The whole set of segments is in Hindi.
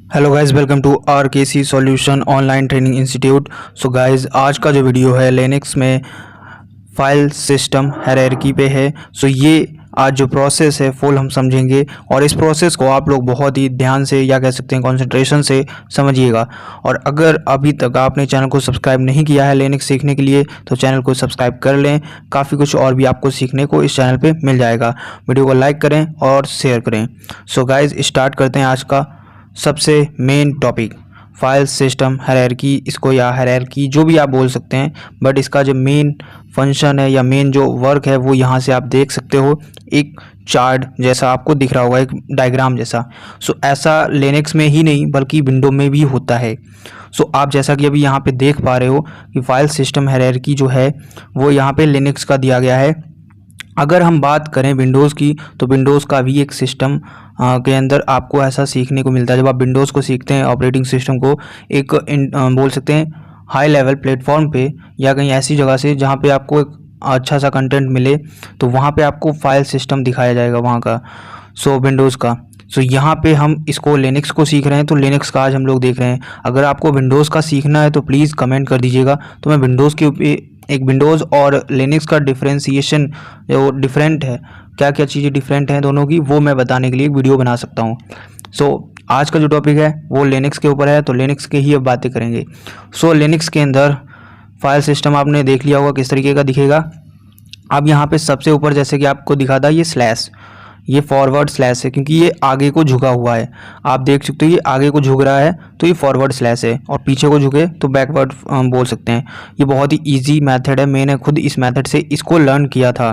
Hello guys, welcome to RKC solution online training institute. So guys, आज का जो वीडियो है लिनक्स में फाइल सिस्टम हायरार्की पे है। सो ये आज जो प्रोसेस है फुल हम समझेंगे और इस प्रोसेस को आप लोग बहुत ही ध्यान से या कह सकते हैं कंसंट्रेशन से समझिएगा। और अगर अभी तक आपने चैनल को सब्सक्राइब नहीं किया है लिनक्स सीखने के लिए तो चैनल को सब्सक्राइब कर लें। काफ़ी कुछ और भी आपको सीखने को इस चैनल पे मिल जाएगा। वीडियो को लाइक करें और शेयर करें। सो गाइस, स्टार्ट करते हैं आज का सबसे main topic, file system hierarchy, इसको या हायरार्की जो भी आप बोल सकते हैं, बट इसका जो मेन फंक्शन है या मेन जो वर्क है वो यहाँ से आप देख सकते हो। एक चार्ट जैसा आपको दिख रहा होगा, एक डायग्राम जैसा। सो ऐसा लिनक्स में ही नहीं बल्कि विंडो में भी होता है। सो आप जैसा कि अभी यहाँ पे देख पा रहे हो कि फाइल सिस्टम हायरार्की जो है वो यहाँ पे लिनक्स का दिया गया है। अगर हम बात करें विंडोज़ की तो विंडोज़ का भी एक सिस्टम के अंदर आपको ऐसा सीखने को मिलता है। जब आप विंडोज़ को सीखते हैं, ऑपरेटिंग सिस्टम को, एक बोल सकते हैं हाई लेवल प्लेटफॉर्म पे या कहीं ऐसी जगह से जहाँ पे आपको एक अच्छा सा कंटेंट मिले, तो वहाँ पे आपको फाइल सिस्टम दिखाया जाएगा वहाँ का, सो विंडोज़ का। सो यहाँ पे हम इसको लिनक्स को सीख रहे हैं तो लिनक्स का आज हम लोग देख रहे हैं। अगर आपको विंडोज़ का सीखना है तो प्लीज़ कमेंट कर दीजिएगा, तो मैं विंडोज़ के ऊपर एक विंडोज़ और लिनक्स का डिफ्रेंसीशन जो डिफरेंट है, क्या क्या चीज़ें डिफरेंट हैं दोनों की, वो मैं बताने के लिए एक वीडियो बना सकता हूँ। सो आज का जो टॉपिक है वो लिनक्स के ऊपर है, तो लिनक्स के ही अब बातें करेंगे। सो लिनक्स के अंदर फाइल सिस्टम आपने देख लिया होगा किस तरीके का दिखेगा। अब यहाँ पे सबसे ऊपर जैसे कि आपको दिखा था ये स्लैश, ये फॉरवर्ड स्लैश है क्योंकि ये आगे को झुका हुआ है। आप देख सकते हो ये आगे को झुक रहा है तो ये फॉरवर्ड स्लैश है, और पीछे को झुके तो बैकवर्ड बोल सकते हैं। ये बहुत ही इजी मेथड है, मैंने खुद इस मेथड से इसको लर्न किया था।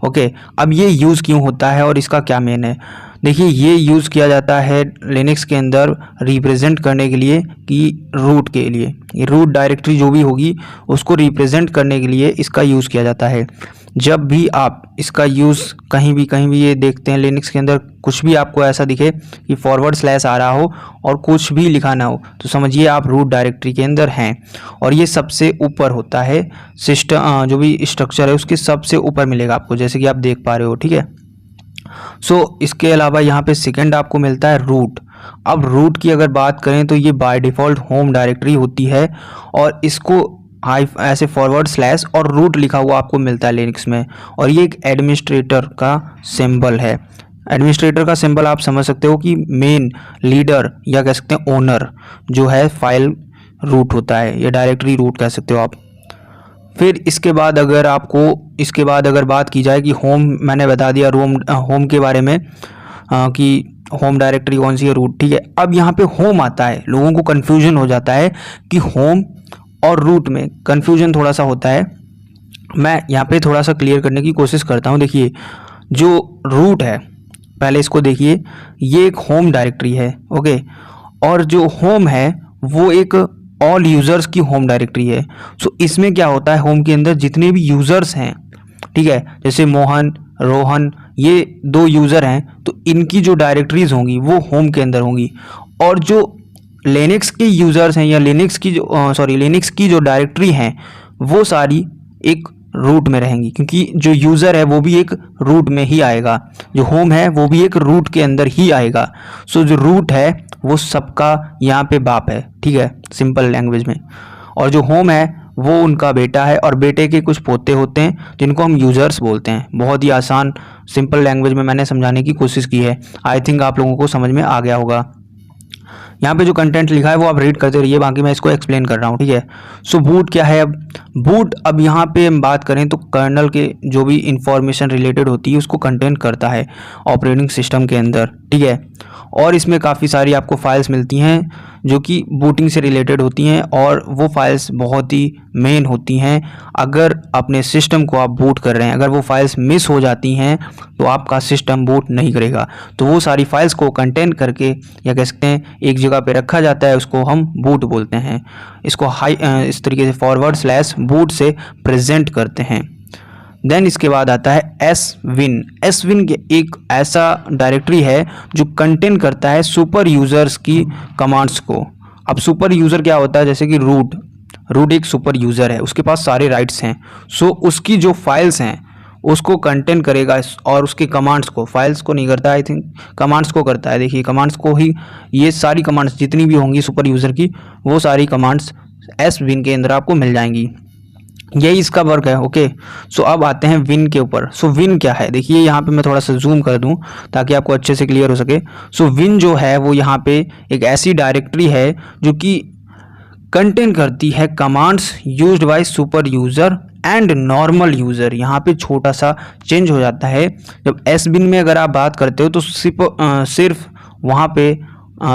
ओके, अब ये यूज़ क्यों होता है और इसका क्या मेन है। देखिए, ये यूज़ किया जाता है लिनक्स के अंदर रिप्रेजेंट करने के लिए कि रूट के लिए, ये रूट डायरेक्टरी जो भी होगी उसको रिप्रेजेंट करने के लिए इसका यूज़ किया जाता है। जब भी आप इसका यूज़ कहीं भी ये देखते हैं लिनक्स के अंदर, कुछ भी आपको ऐसा दिखे कि फॉरवर्ड स्लैश आ रहा हो और कुछ भी लिखा ना हो, तो समझिए आप रूट डायरेक्टरी के अंदर हैं। और ये सबसे ऊपर होता है सिस्टम, जो भी स्ट्रक्चर है उसके सबसे ऊपर मिलेगा आपको, जैसे कि आप देख पा रहे हो। ठीक है, सो इसके अलावा यहाँ पे सेकंड आपको मिलता है रूट। अब रूट की अगर बात करें तो ये बाय डिफ़ॉल्ट होम डायरेक्टरी होती है, और इसको ऐसे फॉरवर्ड स्लैश और रूट लिखा हुआ आपको मिलता है लिनक्स में। और ये एक एडमिनिस्ट्रेटर का सिंबल है। एडमिनिस्ट्रेटर का सिंबल आप समझ सकते हो कि मेन लीडर या कह सकते हैं ओनर जो है फाइल रूट होता है, या डायरेक्टरी रूट कह सकते हो आप। फिर इसके बाद अगर बात की जाए कि होम, मैंने बता दिया होम के बारे में कि होम डायरेक्टरी कौन सी है, रूट। ठीक है, अब यहाँ पे होम आता है, लोगों को कन्फ्यूजन हो जाता है कि होम और रूट में कन्फ्यूजन थोड़ा सा होता है। मैं यहाँ पे थोड़ा सा क्लियर करने की कोशिश करता हूँ। देखिए, जो रूट है, पहले इसको देखिए, ये एक होम डायरेक्टरी है। ओके, और जो होम है वो एक ऑल यूज़र्स की होम डायरेक्टरी है। सो इसमें क्या होता है, होम के अंदर जितने भी यूज़र्स हैं, ठीक है, जैसे मोहन, रोहन, ये दो यूज़र हैं, तो इनकी जो डायरेक्टरीज होंगी वो होम के अंदर होंगी। और जो लिनक्स के यूज़र्स हैं या लिनक्स की जो डायरेक्टरी हैं वो सारी एक रूट में रहेंगी, क्योंकि जो यूज़र है वो भी एक रूट में ही आएगा, जो होम है वो भी एक रूट के अंदर ही आएगा। सो जो रूट है वो सबका यहाँ पे बाप है, ठीक है, सिंपल लैंग्वेज में। और जो होम है वो उनका बेटा है, और बेटे के कुछ पोते होते हैं जिनको हम यूज़र्स बोलते हैं। बहुत ही आसान सिंपल लैंग्वेज में मैंने समझाने की कोशिश की है। आई थिंक आप लोगों को समझ में आ गया होगा। यहाँ पे जो कंटेंट लिखा है वो आप रीड करते रहिए, बाकी मैं इसको एक्सप्लेन कर रहा हूँ। ठीक है, सो बूट क्या है। अब यहाँ पे हम बात करें तो कर्नल के जो भी इंफॉर्मेशन रिलेटेड होती है उसको कंटेंट करता है ऑपरेटिंग सिस्टम के अंदर। ठीक है, और इसमें काफ़ी सारी आपको फाइल्स मिलती हैं जो कि बूटिंग से रिलेटेड होती हैं, और वो फाइल्स बहुत ही मेन होती हैं। अगर अपने सिस्टम को आप बूट कर रहे हैं, अगर वो फाइल्स मिस हो जाती हैं तो आपका सिस्टम बूट नहीं करेगा। तो वो सारी फाइल्स को कंटेन करके या कह सकते हैं एक जगह पे रखा जाता है, उसको हम बूट बोलते हैं। इसको इस तरीके से फॉरवर्ड स्लैश बूट से प्रेजेंट करते हैं। देन इसके बाद आता है एसविन। एसविन एक ऐसा डायरेक्टरी है जो कंटेन करता है सुपर यूज़र्स की कमांड्स को। अब सुपर यूज़र क्या होता है, जैसे कि रूट एक सुपर यूज़र है, उसके पास सारे राइट्स हैं। सो उसकी जो फाइल्स हैं उसको कंटेन करेगा और उसके कमांड्स को, फाइल्स को नहीं करता, आई थिंक कमांड्स को करता है। देखिए कमांड्स को ही, ये सारी कमांड्स जितनी भी होंगी सुपर यूज़र की, वो सारी कमांड्स एस विन के अंदर आपको मिल जाएंगी। यही इसका वर्क है। ओके, सो अब आते हैं विन के ऊपर। सो विन क्या है, देखिए यहाँ पे मैं थोड़ा सा जूम कर दूँ ताकि आपको अच्छे से क्लियर हो सके। सो विन जो है वो यहाँ पे एक ऐसी डायरेक्टरी है जो कि कंटेन करती है commands used by super user and normal user. यहाँ पे छोटा सा चेंज हो जाता है। जब एस बिन में अगर आप बात करते हो तो सिर्फ वहाँ पे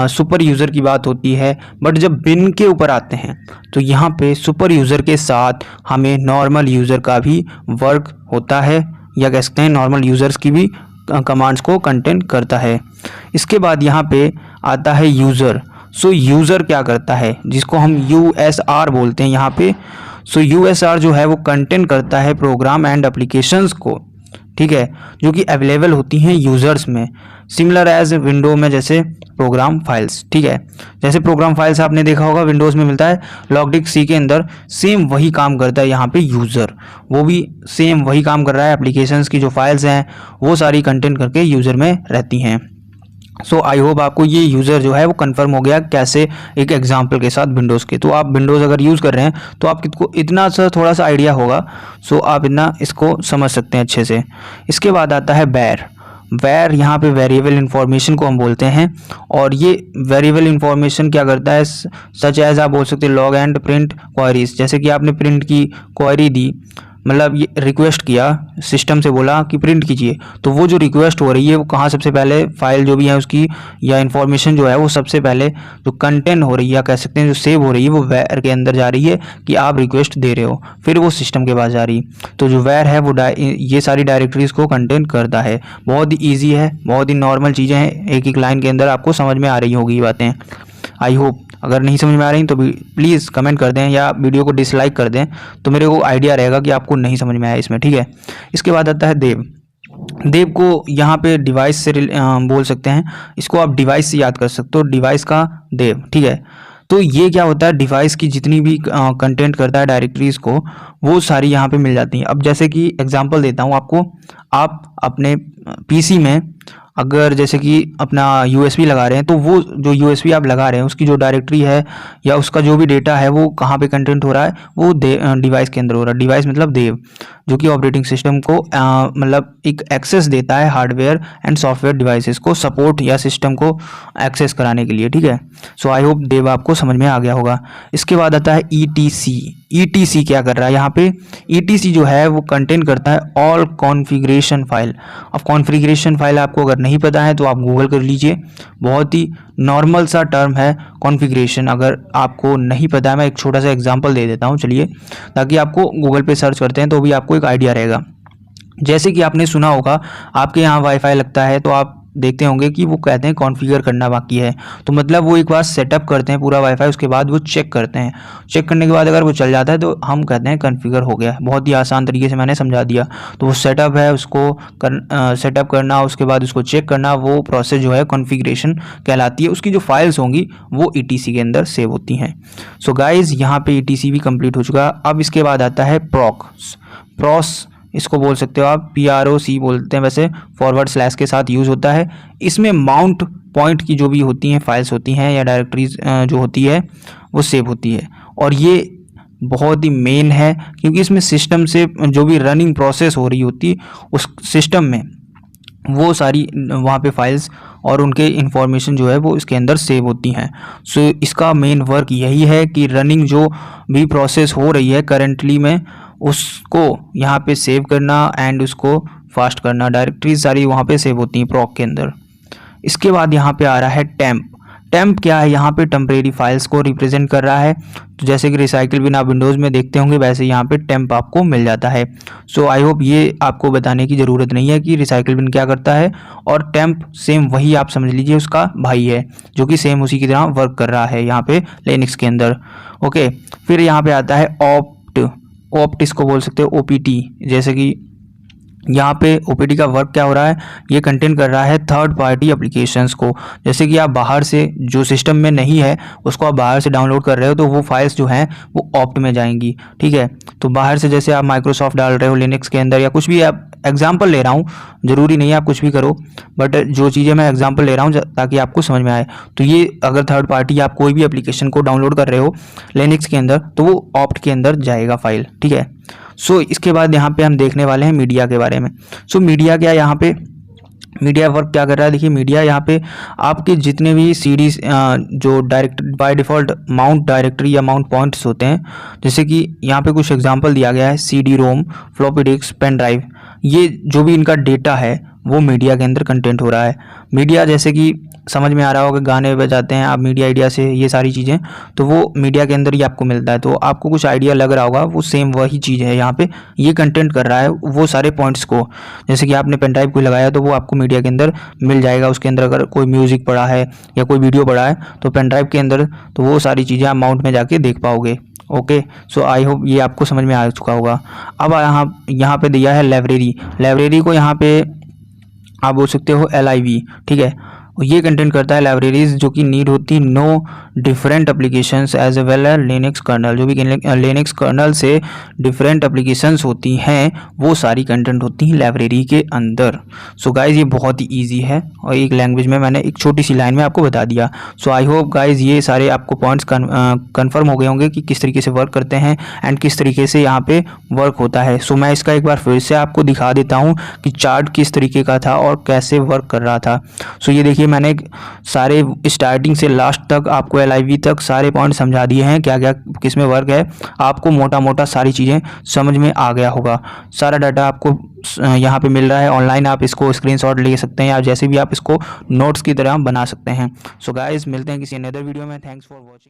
सुपर यूज़र की बात होती है, बट जब बिन के ऊपर आते हैं तो यहाँ पे सुपर यूज़र के साथ हमें नॉर्मल यूज़र का भी वर्क होता है, या कह सकते हैं नॉर्मल यूज़र्स की भी कमांड्स को कंटेन करता है। इसके बाद यहाँ पे आता है यूज़र। सो यूज़र क्या करता है, जिसको हम यूएसआर बोलते हैं यहाँ पे। सो यूएसआर जो है वो कंटेन करता है प्रोग्राम एंड एप्लीकेशंस को, ठीक है, जो कि अवेलेबल होती हैं यूज़र्स में, सिमिलर एज विंडो में जैसे प्रोग्राम फाइल्स, ठीक है। जैसे प्रोग्राम फाइल्स आपने देखा होगा विंडोज़ में मिलता है, लॉगडिक सी के अंदर सेम वही काम करता है यहाँ पे यूज़र, वो भी सेम वही काम कर रहा है। एप्लीकेशंस की जो फाइल्स हैं वो सारी कंटेंट करके यूज़र में रहती हैं। सो आई होप आपको ये यूज़र जो है वो कंफर्म हो गया कैसे, एक एग्जांपल के साथ विंडोज़ के। तो आप विंडोज़ अगर यूज़ कर रहे हैं तो आपको इतना सा थोड़ा सा आइडिया होगा, सो आप इतना इसको समझ सकते हैं अच्छे से। इसके बाद आता है वेर। वेर यहाँ पे वेरिएबल इन्फॉर्मेशन को हम बोलते हैं, और ये वेरिएबल इन्फॉर्मेशन क्या करता है, सच एज आप बोल सकते हैं लॉग एंड प्रिंट क्वारीज। जैसे कि आपने प्रिंट की क्वारी दी, मतलब ये रिक्वेस्ट किया, सिस्टम से बोला कि प्रिंट कीजिए, तो वो जो रिक्वेस्ट हो रही है वो कहाँ सबसे पहले फाइल जो भी है उसकी या इन्फॉर्मेशन जो है वो सबसे पहले जो कंटेंट हो रही है, या कह सकते हैं जो सेव हो रही है, वो वेर के अंदर जा रही है कि आप रिक्वेस्ट दे रहे हो, फिर वो सिस्टम के पास जा रही। तो जो वेर है वो ये सारी डायरेक्टरीज को कंटेन करता है। बहुत ही ईजी है, बहुत ही नॉर्मल चीज़ें हैं, एक एक लाइन के अंदर आपको समझ में आ रही होगी ये बातें। आई होप अगर नहीं समझ में आ रही तो प्लीज़ कमेंट कर दें या वीडियो को डिसलाइक कर दें, तो मेरे को आइडिया रहेगा कि आपको नहीं समझ में आया इसमें, ठीक है। इसके बाद आता है देव। देव को यहाँ पे डिवाइस से बोल सकते हैं, इसको आप डिवाइस से याद कर सकते हो, डिवाइस का देव, ठीक है। तो ये क्या होता है, डिवाइस की जितनी भी कंटेंट करता है डायरेक्टरीज को, वो सारी यहाँ पे मिल जाती हैं। अब जैसे कि एग्जांपल देता हूँ आपको, आप अपने पीसी में अगर जैसे कि अपना यूएसबी लगा रहे हैं, तो वो जो यूएसबी आप लगा रहे हैं उसकी जो डायरेक्टरी है या उसका जो भी डेटा है वो कहाँ पे कंटेंट हो रहा है, वो डिवाइस के अंदर हो रहा है। डिवाइस मतलब देव, जो कि ऑपरेटिंग सिस्टम को मतलब एक एक्सेस देता है हार्डवेयर एंड सॉफ्टवेयर डिवाइसेस को सपोर्ट या सिस्टम को एक्सेस कराने के लिए, ठीक है। सो आई होप देव आपको समझ में आ गया होगा। इसके बाद आता है ईटीसी। ईटीसी क्या कर रहा है यहाँ पे, ईटीसी जो है वो कंटेन करता है ऑल कॉन्फ़िगरेशन फाइल। अब कॉन्फ़िगरेशन फाइल आपको अगर नहीं पता है तो आप गूगल कर लीजिए, बहुत ही नॉर्मल सा टर्म है कॉन्फ़िगरेशन। अगर आपको नहीं पता है, मैं एक छोटा सा एग्जांपल दे देता हूँ चलिए, ताकि आपको गूगल पे सर्च करते हैं तो भी आपको एक आइडिया रहेगा। जैसे कि आपने सुना होगा आपके यहाँ वाईफाई लगता है तो आप देखते होंगे कि वो कहते हैं कॉन्फ़िगर करना बाकी है, तो मतलब वो एक बार सेटअप करते हैं पूरा वाईफाई, उसके बाद वो चेक करते हैं। चेक करने के बाद अगर वो चल जाता है तो हम कहते हैं कॉन्फ़िगर हो गया। बहुत ही आसान तरीके से मैंने समझा दिया। तो वो सेटअप है, उसको सेटअप करना, उसके बाद उसको चेक करना, वो प्रोसेस जो है कॉन्फ़िगरेशन कहलाती है। उसकी जो फाइल्स होंगी वो ईटीसी के अंदर सेव होती हैं। सो गाइज़ यहाँ पे ईटीसी भी कंप्लीट हो चुका। अब इसके बाद आता है प्रोस, इसको बोल सकते हो आप PROC बोलते हैं, वैसे फॉरवर्ड स्लैश के साथ यूज़ होता है। इसमें माउंट पॉइंट की जो भी होती हैं फाइल्स होती हैं या डायरेक्टरीज जो होती है वो सेव होती है, और ये बहुत ही मेन है क्योंकि इसमें सिस्टम से जो भी रनिंग प्रोसेस हो रही होती है उस सिस्टम में वो सारी वहाँ पे फाइल्स और उनके इंफॉर्मेशन जो है वो इसके अंदर सेव होती हैं। सो इसका मेन वर्क यही है कि रनिंग जो भी प्रोसेस हो रही है करेंटली में, उसको यहाँ पे सेव करना एंड उसको फास्ट करना। डायरेक्टरीज सारी वहाँ पे सेव होती हैं प्रॉक के अंदर। इसके बाद यहाँ पे आ रहा है टेम्प। टेम्प क्या है, यहाँ पे टेम्परेरी फाइल्स को रिप्रेजेंट कर रहा है। तो जैसे कि रिसाइकिल बिन आप विंडोज़ में देखते होंगे, वैसे यहाँ पे टेम्प आपको मिल जाता है। सो आई होप ये आपको बताने की ज़रूरत नहीं है कि रिसाइकिल बिन क्या करता है, और टेम्प सेम वही आप समझ लीजिए उसका भाई है, जो कि सेम उसी की तरह वर्क कर रहा है यहाँ पे लिनक्स के अंदर। ओके, फिर यहाँ पे आता है ऑप्ट, इसको बोल सकते हो OPT। जैसे कि यहाँ पे OPT का वर्क क्या हो रहा है, ये कंटेन कर रहा है थर्ड पार्टी एप्लीकेशंस को। जैसे कि आप बाहर से जो सिस्टम में नहीं है उसको आप बाहर से डाउनलोड कर रहे हो, तो वो फाइल्स जो हैं वो ऑप्ट में जाएंगी, ठीक है। तो बाहर से जैसे आप माइक्रोसॉफ्ट डाल रहे हो लिनक्स के अंदर या कुछ भी आप एग्जांपल ले रहा हूँ, ज़रूरी नहीं है आप कुछ भी करो, बट जो चीज़ें मैं एग्जांपल ले रहा हूँ ताकि आपको समझ में आए। तो ये अगर थर्ड पार्टी आप कोई भी एप्लीकेशन को डाउनलोड कर रहे हो लिनक्स के अंदर, तो वो ऑप्ट के अंदर जाएगा फाइल, ठीक है। सो इसके बाद यहाँ पे हम देखने वाले हैं मीडिया के बारे में। सो मीडिया क्या, यहाँ पे मीडिया वर्क क्या कर रहा है, देखिए मीडिया यहाँ पे आपके जितने भी सीडीज जो direct by default mount directory या माउंट पॉइंट्स होते हैं, जैसे कि यहाँ पे कुछ एग्जांपल दिया गया है, CD रोम, फ्लॉपी डिस्क, पेन ड्राइव, ये जो भी इनका डेटा है वो मीडिया के अंदर कंटेंट हो रहा है। मीडिया जैसे कि समझ में आ रहा होगा, गाने बजाते हैं आप मीडिया आइडिया से, ये सारी चीज़ें तो वो मीडिया के अंदर ही आपको मिलता है। तो आपको कुछ आइडिया लग रहा होगा, वो सेम वही चीज़ है, यहाँ पे ये कंटेंट कर रहा है वो सारे पॉइंट्स को। जैसे कि आपने पेन ड्राइव को लगाया तो वो आपको मीडिया के अंदर मिल जाएगा, उसके अंदर अगर कोई म्यूज़िक पड़ा है या कोई वीडियो पड़ा है तो पेन ड्राइव के अंदर, तो वो सारी चीज़ें आप माउंट में जाके देख पाओगे। ओके, सो आई होप ये आपको समझ में आ चुका होगा। अब यहाँ पे दिया है लाइब्रेरी। लाइब्रेरी को यहाँ पे आप बोल सकते हो LIV, ठीक है। ये कंटेंट करता है लाइब्रेरीज जो कि नीड होती नो different applications as well as Linux kernel, जो भी लिनक्स कर्नल से डिफरेंट एप्लीकेशंस होती हैं वो सारी कंटेंट होती हैं लाइब्रेरी के अंदर। सो गाइज ये बहुत ही इजी है और एक लैंग्वेज में मैंने एक छोटी सी लाइन में आपको बता दिया। सो आई होप गाइज ये सारे आपको पॉइंट्स कन्फर्म हो गए होंगे कि किस तरीके से वर्क करते हैं एंड किस तरीके से यहाँ पे वर्क होता है। सो मैं इसका एक बार फिर से आपको दिखा देता हूँ कि चार्ट किस तरीके का था और कैसे वर्क कर रहा था। सो ये देखिए मैंने सारे स्टार्टिंग से लास्ट तक आपको LIV तक सारे पॉइंट समझा दिए हैं, क्या क्या किस में वर्क है। आपको मोटा मोटा सारी चीज़ें समझ में आ गया होगा। सारा डाटा आपको यहाँ पे मिल रहा है ऑनलाइन, आप इसको स्क्रीनशॉट ले सकते हैं या जैसे भी आप इसको नोट्स की तरह बना सकते हैं। सो गाइस मिलते हैं किसी अनदर वीडियो में। Thanks for watching.